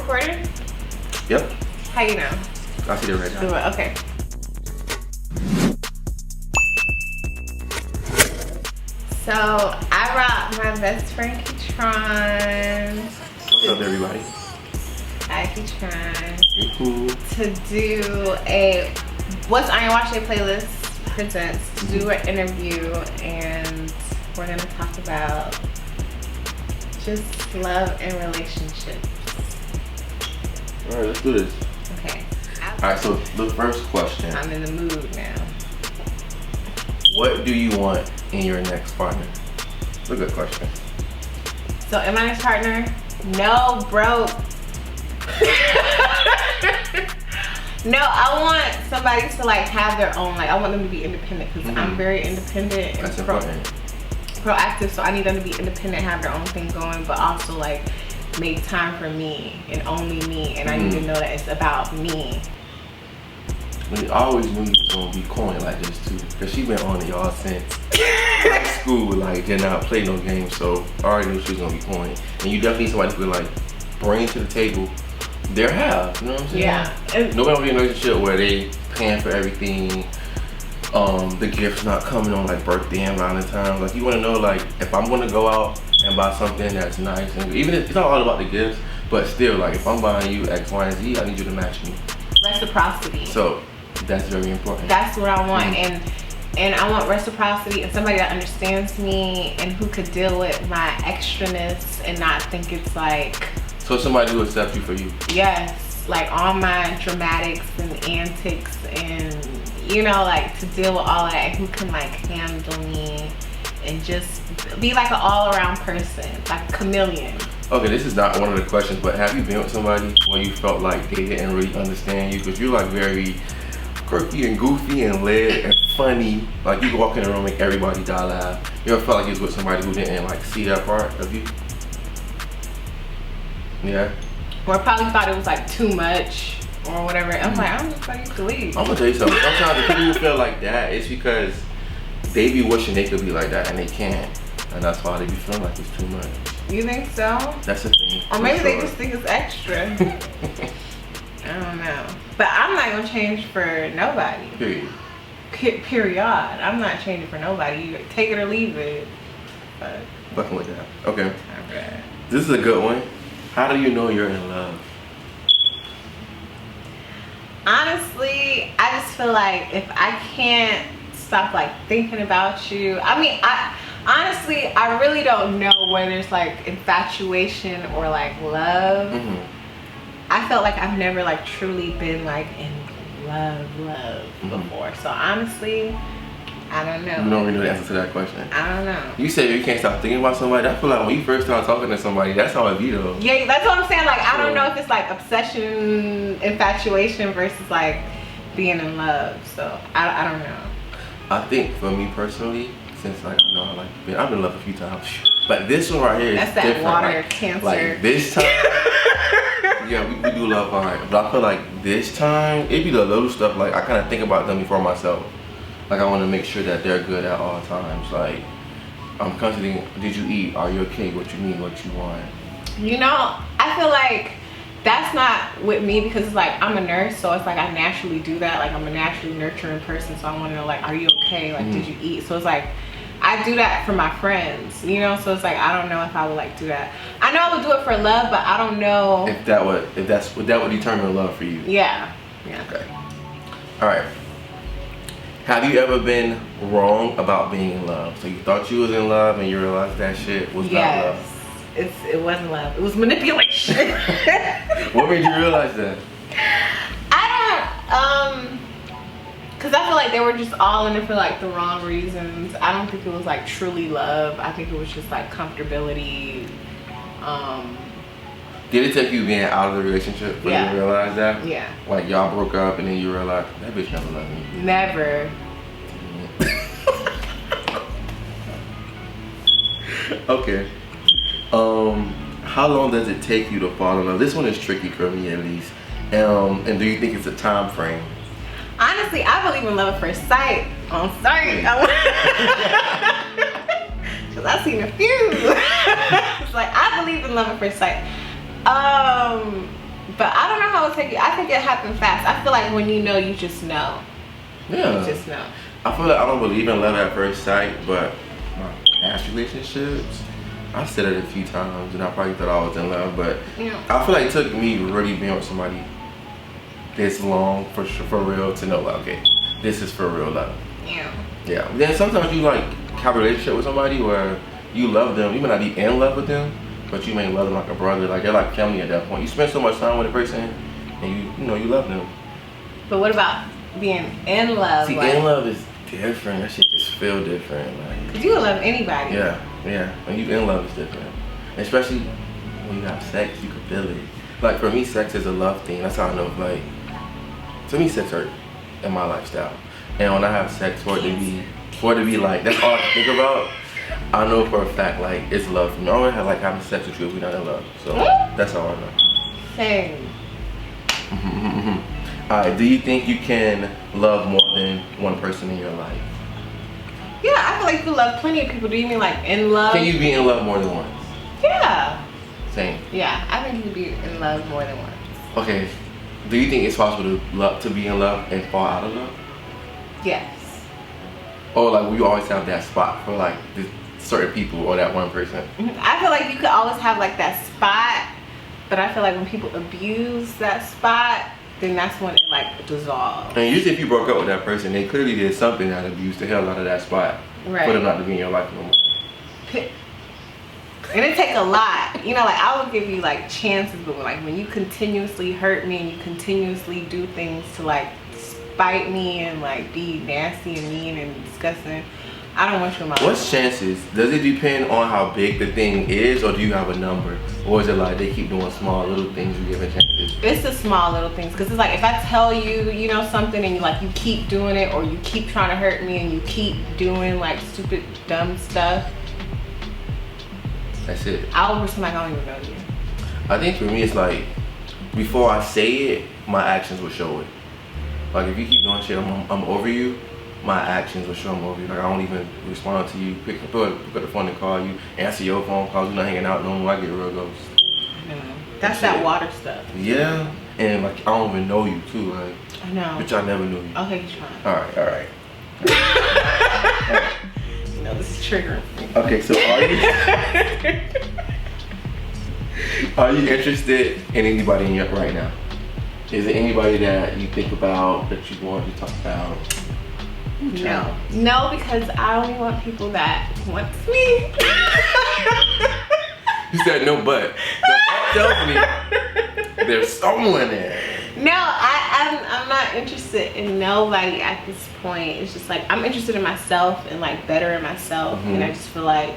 recording? Yep. How you know? I see it right now. Do it. Okay. So I brought my best friend Ketron. What's up, everybody? Hi, Ketron. You're cool. To do a What's on Your Watch Day playlist presents to do an interview, and we're gonna talk about just love and relationships. All right, let's do this. Okay. All right, so the first question. I'm in the mood now. What do you want in your next partner? That's a good question. So in my next partner, no, bro. No, I want somebody to like have their own, like I want them to be independent because I'm very independent and That's important. proactive, so I need them to be independent, have their own thing going, but also like make time for me and only me, and I need to know that it's about me. I always knew you was gonna be corny like this too, because she been on to y'all since high school, like did not play no games, so I already knew she was gonna be corny. And you definitely need somebody who could like bring to the table their half, you know what I'm saying? Yeah. Nobody will be in a relationship where they paying for everything, the gifts not coming on like birthday and Valentine's. Like you wanna know, like if I'm gonna go out and buy something that's nice, and even if it's not all about the gifts, but still like if I'm buying you X, Y, and Z, I need you to match me. Reciprocity. So that's very important. That's what I want, and I want reciprocity and somebody that understands me and who could deal with my extraness and not think it's like. So somebody who accepts you for you. Yes, like all my dramatics and antics, and you know, like to deal with all of that, who can like handle me and just be like an all-around person, like a chameleon. Okay, this is not one of the questions, but have you been with somebody where you felt like they didn't really understand you? Because you're like very quirky and goofy and lit and funny. Like you can walk in the room and make everybody die laugh. You ever felt like you was with somebody who didn't like see that part of you? Yeah. Or probably thought it was like too much or whatever. I'm like, I'm just ready to leave. I'm gonna tell you something. Sometimes the people who feel like that, it's because they be wishing they could be like that and they can't. And that's why they be feeling like it's too much. You think so? That's the thing. Or maybe they just think it's extra. I don't know. But I'm not gonna change for nobody. Period. Period. I'm not changing for nobody. You take it or leave it. But Fucking with that. Okay. okay. This is a good one. How do you know you're in love? Honestly, I just feel like if I can't stop like thinking about you. I mean, honestly, I really don't know whether it's like infatuation or like love. I felt like I've never like truly been like in love before. So honestly, I don't know. You don't really know the answer to that question. I don't know. You said you can't stop thinking about somebody. I feel like when you first start talking to somebody, that's how it be though. Yeah, that's what I'm saying. Like, I don't know if it's like obsession, infatuation versus like being in love. So I don't know. I think for me personally, since like I know I like being, I've been in love a few times, but this one right here is that different. water like, cancer. Like this time, yeah, we do love hard. But I feel like this time, it be the little stuff. Like I kind of think about them before myself. Like I want to make sure that they're good at all times. Like I'm constantly, did you eat? Are you okay? What you need? What you want? You know, I feel like that's not with me because it's like I'm a nurse, so it's like I naturally do that. Like I'm a naturally nurturing person, so I want to know like, are you okay? Like did you eat? So it's like I do that for my friends, you know. So it's like I don't know if I would like do that. I know I would do it for love, but I don't know if that would determine love for you. Yeah. Okay. All right. Have you ever been wrong about being in love? So you thought you was in love and you realized that shit was not love? It wasn't love. It was manipulation. What made you realize that? I don't, cause I feel like they were just all in it for like the wrong reasons. I don't think it was like truly love. I think it was just like comfortability. Did it take you being out of the relationship for you to realize that? Yeah. Like y'all broke up and then you realized that bitch never loved me. Never. Okay. How long does it take you to fall in love? This one is tricky for me at least. And do you think it's a time frame? Honestly, I believe in love at first sight. On sight. Cause I've seen a few. It's like I believe in love at first sight. would take it. I think it happened fast. I feel like when you know, you just know. Yeah. You just know. I feel like I don't believe in love at first sight, but my past relationships, I said it a few times, and I probably thought I was in love, but Yeah. I feel like it took me really being with somebody this long for real to know, like, okay, this is for real love. Yeah. Yeah. Then sometimes you like have a relationship with somebody where you love them. You may not be in love with them, but you may love them like a brother. Like they're like family at that point. You spend so much time with a person, and you know you love them. But what about being in love? See, like, in love is different. That shit just feel different. Like, cause you would love anybody. yeah. When you in love, it's different. Especially when you have sex, you can feel it. Like for me, sex is a love thing. That's how I know. Like to me, sex hurt in my lifestyle. And when I have sex, for it to be like, that's all I can think about. I know for a fact, like, it's love for me. I don't have like having sex with you if we're not in love. So that's all I know. Same. Alright, do you think you can love more than one person in your life? Yeah, I feel like you love plenty of people. Do you mean like in love? Can you be in love more than once? Yeah. Same. Yeah, I think you can be in love more than once. Okay. Do you think it's possible to be in love and fall out of love? Yes. Or like will you always have that spot for like this certain people or that one person? I feel like you could always have like that spot, but I feel like when people abuse that spot, then that's when it like dissolves. And usually if you broke up with that person, they clearly did something that abused the hell out of that spot. Right. For them not to be in your life no more. And it take a lot. You know, like I would give you like chances, but like when you continuously hurt me and you continuously do things to like spite me and like be nasty and mean and disgusting, I don't want you in my life. What's chances? Does it depend on how big the thing is, or do you have a number? Or is it like they keep doing small little things you give a chances? It's the small little things, because it's like if I tell you, you know, something and you keep doing it, or you keep trying to hurt me and you keep doing like stupid dumb stuff, that's it. I'll pretend like I don't even know you. I think for me it's like before I say it, my actions will show it. Like if you keep doing shit, I'm over you, my actions will show I'm over you. Like I don't even respond to you, pick up the phone and call you, answer your phone calls, you're not hanging out no more. I get real ghost. I know. That's that water stuff. Yeah, and like I don't even know you too. Like I know. Which I never knew you. Okay, keep trying. All right. You know this is triggering. Okay, so are you interested in anybody in your right now? Is there anybody that you think about that you want to talk about? No, because I only want people that wants me. You said no, but that tells me there's someone there. No, I'm not interested in nobody at this point. It's just like I'm interested in myself and like bettering myself, and I just feel like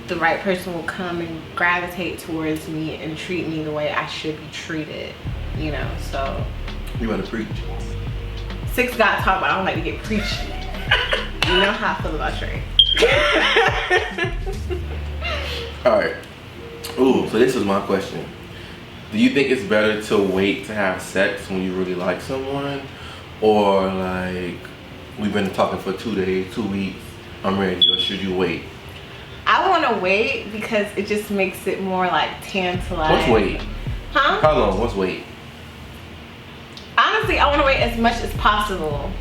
the right person will come and gravitate towards me and treat me the way I should be treated, you know. So you want to preach? Six God talk about I don't like to get preachy. You know how I feel about Trey. All right. Ooh, so this is my question. Do you think it's better to wait to have sex when you really like someone, or like we've been talking for 2 days, 2 weeks, I'm ready, or should you wait? I want to wait because it just makes it more like tantalizing. What's wait? Huh? How long? What's wait? Honestly, I want to wait as much as possible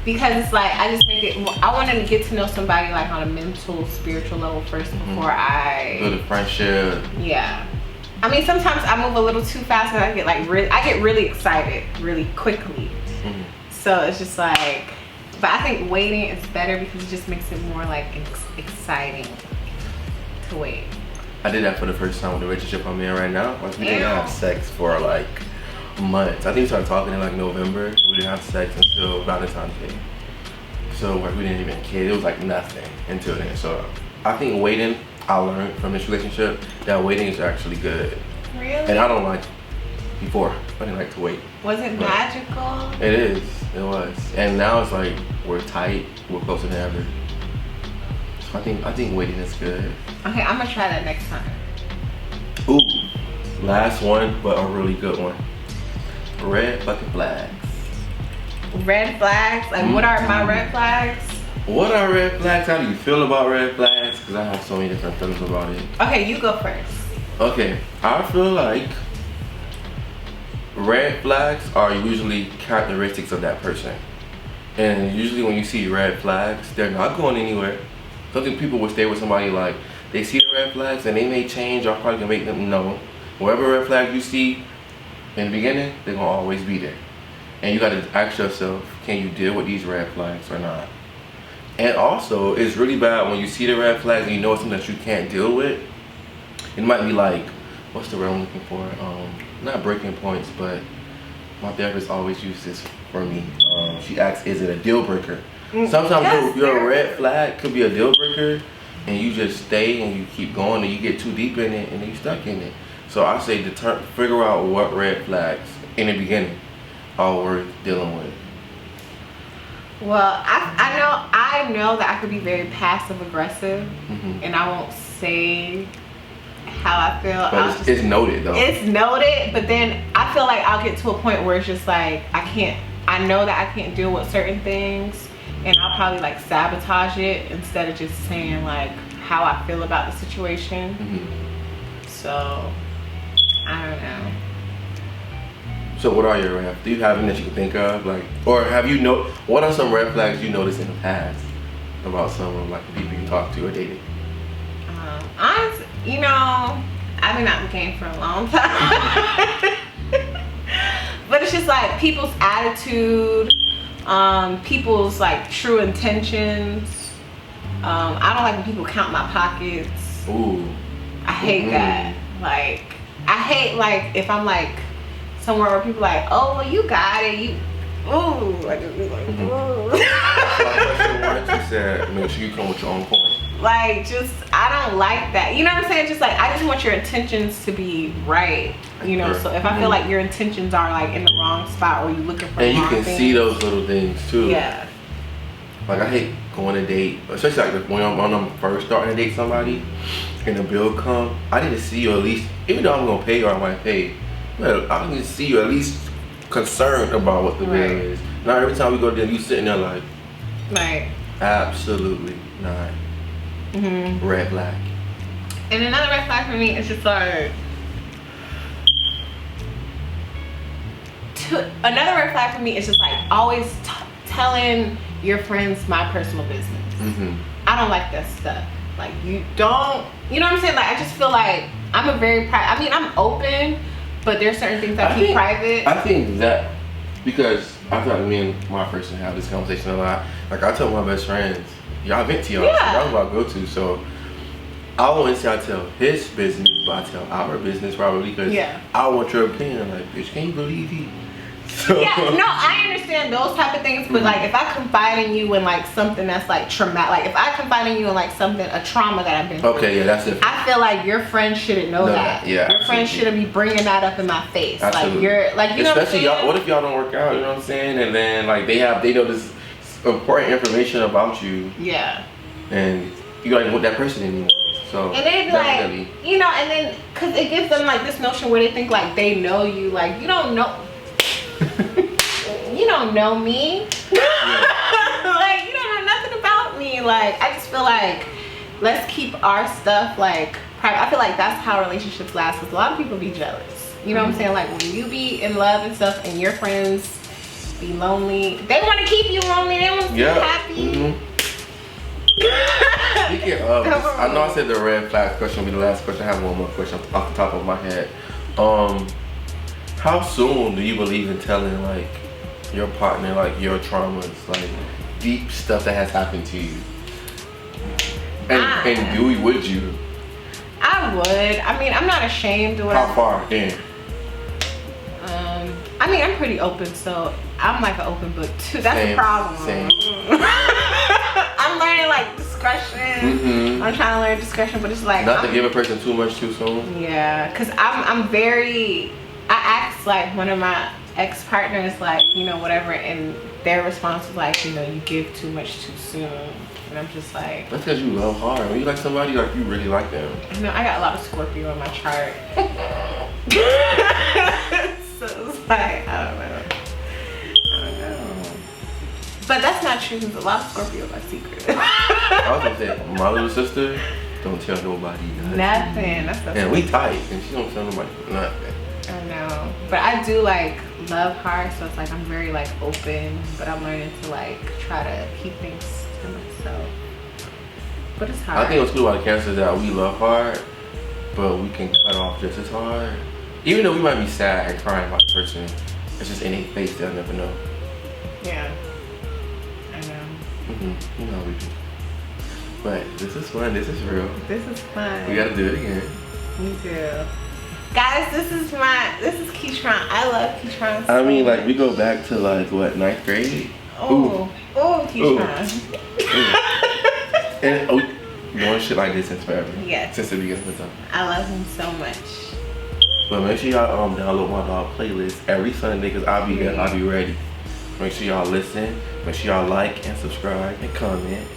because it's like I just make it more, I want to get to know somebody like on a mental, spiritual level first before I build a friendship. Yeah. I mean, sometimes I move a little too fast and I get really excited really quickly. So it's just like, but I think waiting is better because it just makes it more like exciting to wait. I did that for the first time with the relationship I'm in right now. Like we didn't have sex for like months. I think we started talking in like November. We didn't have sex until Valentine's Day. So like we didn't even kid. It was like nothing until then. So I think waiting, I learned from this relationship that waiting is actually good. Really? And I don't like before. I didn't like to wait. Was it magical? It is. It was. And now it's like we're tight. We're closer than ever. So I think waiting is good. Okay, I'm gonna try that next time. Ooh, last one, but a really good one. Red fucking flags. Red flags? Like what are my red flags? What are red flags? How do you feel about red flags? Because I have so many different feelings about it. Okay, you go first. Okay, I feel like red flags are usually characteristics of that person. And usually when you see red flags, they're not going anywhere. Something people will stay with somebody like, they see the red flags and they may change, or probably can make them know. Whatever red flag you see in the beginning, they're gonna always be there. And you gotta ask yourself, can you deal with these red flags or not? And also, it's really bad when you see the red flags and you know it's something that you can't deal with. It might be like, what's the word I'm looking for? Not breaking points, but my therapist always uses this for me. She asks, is it a deal breaker? Sometimes your red flag could be a deal breaker, and you just stay and you keep going and you get too deep in it and then you stuck in it. So I say figure out what red flags in the beginning are worth dealing with. Well, I know that I could be very passive aggressive, and I won't say how I feel. But it's noted though. It's noted, but then I feel like I'll get to a point where it's just like I know that I can't deal with certain things, and I'll probably like sabotage it instead of just saying like how I feel about the situation. So I don't know. So what are your red flags? Do you have any that you can think of, like, or have you what are some red flags you noticed in the past about someone, like the people you talked to or dated? Honestly, you know, I've been out in the game for a long time. But it's just like people's attitude, people's like true intentions. I don't like when people count my pockets. Ooh. I hate that. Like, I hate like if I'm like somewhere where people like, oh, well, you got it. You, ooh. Like, ooh. Like you said, make sure you come with your own point. Like, just, I don't like that. You know what I'm saying? Just like, I just want your intentions to be right. You know, so if I feel like your intentions are like in the wrong spot or you looking for and you can see those little things too. Yeah. Like, I hate going to date, especially like when I'm first starting to date somebody and the bill come. I need to see you at least, even though I'm gonna pay or I might pay, but I need to see you at least concerned about what the bill is. Not every time we go there, you sitting there like, absolutely not. Red flag. And another red flag for me is just like, another red flag for me is just like always telling your friends my personal business. I don't like that stuff. Like, you don't, you know what I'm saying? Like, I just feel like I'm a very private, I mean, I'm open, but there's certain things I keep private. I think that, because I feel like me and my person have this conversation a lot. Like, I tell my best friends, y'all vent to y'all. That's what I go to. So I wouldn't say I tell his business, but I tell our business probably, because I want your opinion. Like, bitch, can you believe he? So. Yeah, no, I understand those type of things, but like if I confide in you in like something that's like traumatic, like if I confide in you in like something, a trauma that I've been through. Okay, yeah, that's it. I feel like your friends shouldn't know that. Yeah, your friends shouldn't be bringing that up in my face. Absolutely. Like, you're like, you know, especially y'all. What if y'all don't work out? You know what I'm saying? And then like they know this important information about you. Yeah. And you don't even want that person anymore. So and they'd be like, you know, and then because it gives them like this notion where they think like they know you, like you don't know. You don't know me. Like, you don't know nothing about me. Like, I just feel like let's keep our stuff like private. I feel like that's how relationships last, because a lot of people be jealous. You know what I'm saying? Like, when you be in love and stuff and your friends be lonely, they want to keep you lonely. They want to keep you happy. Speaking of, I know I said the red flag question will be the last question. I have one more question off the top of my head. How soon do you believe in telling like your partner like your traumas, like deep stuff that has happened to you? And would you? I would. I mean, I'm not ashamed or whatever. How far in? I mean, I'm pretty open, so I'm like an open book too. That's the problem. Same. I'm learning like discretion. I'm trying to learn discretion, but it's like not to give a person too much too soon. Yeah, cause I'm very. I asked like one of my ex-partners, like, you know, whatever, and their response was like, you know, you give too much too soon. And I'm just like, that's because you love hard. When you like somebody, like you really like them. You know, I got a lot of Scorpio in my chart. So it's like, I don't know. But that's not true, because a lot of Scorpios are secret. I was gonna say, my little sister don't tell nobody nothing. Nothing. That's and we tight, and she don't tell nobody nothing. I know, but I do like love hard, so it's like I'm very like open, but I'm learning to like try to keep things to myself. But it's hard. I think what's cool about cancer is that we love hard, but we can cut off just as hard. Even though we might be sad and crying about the person, it's just in their face, they'll never know. Yeah, I know. You know we do. But this is fun, this is real. This is fun. We gotta do it again. Me too. Guys, this is Keytron. I love Keytron so I mean, like, much. we go back to like, what, 9th grade? Oh, Keytron. And we doing shit like this since forever. Yes. Since the beginning of the time. I love him so much. But make sure y'all download my dog playlist every Sunday, because I'll be there, I'll be ready. Make sure y'all listen. Make sure y'all like and subscribe and comment.